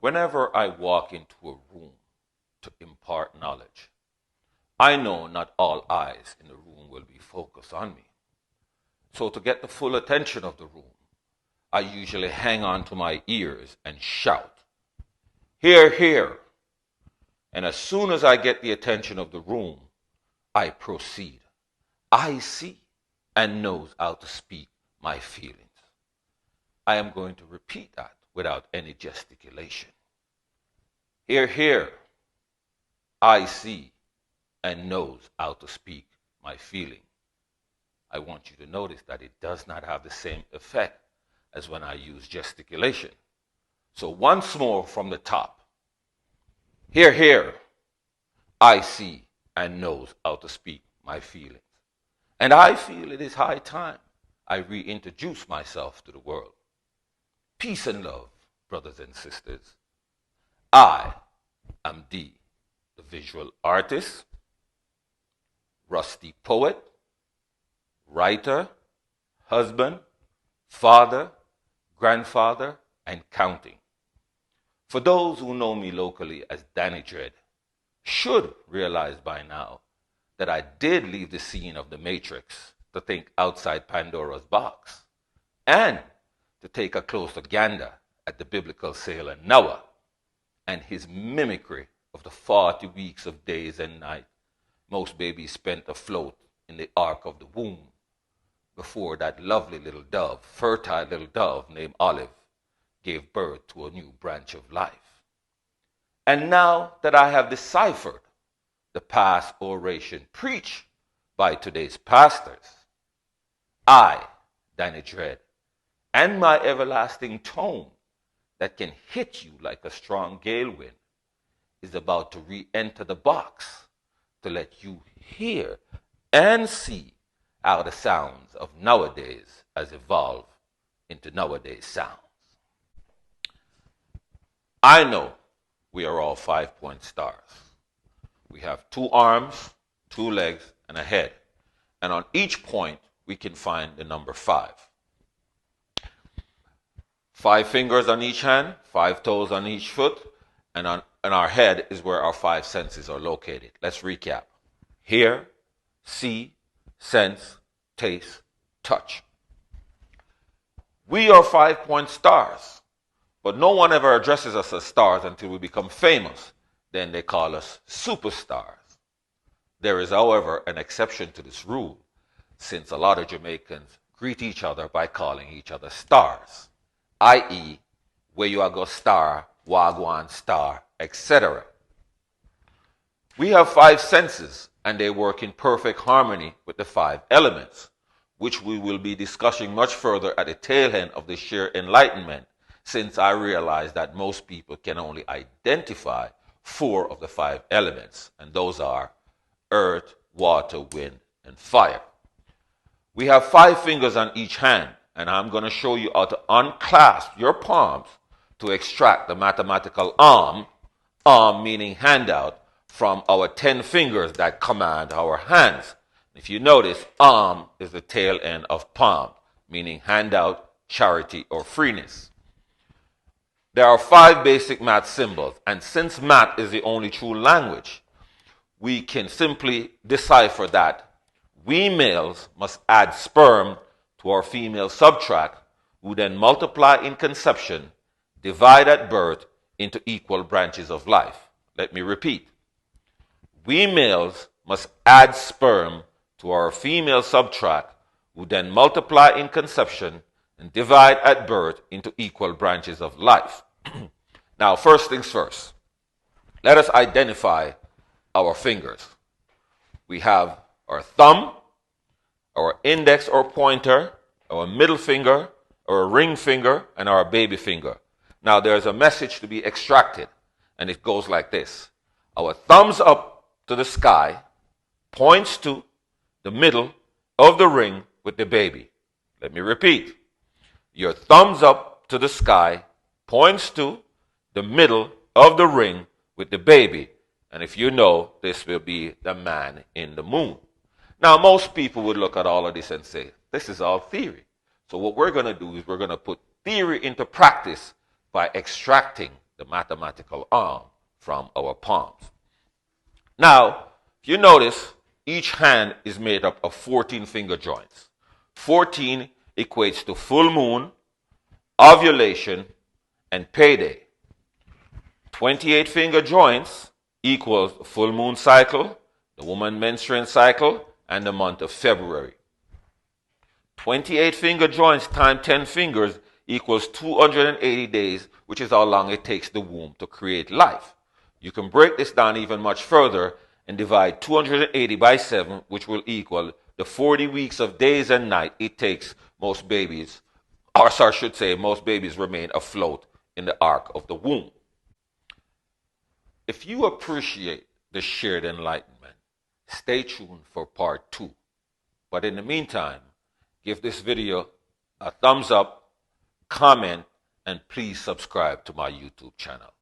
Whenever I walk into a room to impart knowledge, I know not all eyes in the room will be focused on me. So to get the full attention of the room, I usually hang on to my ears and shout, "Hear, hear." And as soon as I get the attention of the room, I proceed. I see and knows how to speak my feelings. I am going to repeat that without any gesticulation. Hear, hear. I see and knows how to speak my feeling. I want you to notice that it does not have the same effect as when I use gesticulation. So once more from the top. Hear, hear. I see and knows how to speak my feelings. And I feel it is high time I reintroduce myself to the world. Peace and love, brothers and sisters. I am D, the visual artist, rusty poet, writer, husband, father, grandfather, and counting. For those who know me locally as Danny Dread, should realize by now that I did leave the scene of the Matrix to think outside Pandora's box and to take a closer gander at the biblical sailor Noah and his mimicry of the 40 weeks of days and nights most babies spent afloat in the ark of the womb before that lovely little dove, fertile little dove named Olive, gave birth to a new branch of life. And now that I have deciphered the past oration preached by today's pastors, I, Danny Dread, and my everlasting tone that can hit you like a strong gale wind is about to re-enter the box to let you hear and see how the sounds of nowadays has evolved into nowadays sounds. I know we are all 5-point stars. We have 2 arms, 2 legs, and a head. And on each point, we can find the number 5. 5 fingers on each hand, 5 toes on each foot, and on our head is where our 5 senses are located. Let's recap. Hear, see, sense, taste, touch. We are 5-point stars, but no one ever addresses us as stars until we become famous. Then they call us superstars. There is, however, an exception to this rule, since a lot of Jamaicans greet each other by calling each other stars, i.e., where you are go star, wagwan star, etc. We have 5 senses, and they work in perfect harmony with the 5 elements, which we will be discussing much further at the tail end of this sheer enlightenment, since I realize that most people can only identify 4 of the 5 elements, and those are earth, water, wind, and fire. We have 5 fingers on each hand, and I'm going to show you how to unclasp your palms to extract the mathematical arm meaning handout, from our 10 fingers that command our hands. If you notice, arm is the tail end of palm, meaning handout, charity, or freeness. There are 5 basic math symbols, and since math is the only true language, we can simply decipher that we males must add sperm to our female subtract, who then multiply in conception, divide at birth into equal branches of life. Let me repeat. We males must add sperm to our female subtract, who then multiply in conception and divide at birth into equal branches of life. Now, first things first, let us identify our fingers. We have our thumb, our index or pointer, our middle finger, our ring finger, and our baby finger. Now, there's a message to be extracted, and it goes like this. Our thumbs up to the sky points to the middle of the ring with the baby. Let me repeat. Your thumbs up to the sky points to the middle of the ring with the baby. And if you know, this will be the man in the moon. Now, most people would look at all of this and say, this is all theory. So what we're going to do is we're going to put theory into practice by extracting the mathematical arm, from our palms. Now, if you notice, each hand is made up of 14 finger joints. 14 equates to full moon, ovulation, and payday. 28 finger joints equals full moon cycle, the woman menstrual cycle, and the month of February. 28 finger joints times 10 fingers equals 280 days, which is how long it takes the womb to create life. You can break this down even much further and divide 280 by 7, which will equal the 40 weeks of days and night it takes most babies, or I should say most babies remain afloat in the ark of the womb. If you appreciate the shared enlightenment, stay tuned for part 2. But in the meantime, give this video a thumbs up, comment, and please subscribe to my YouTube channel.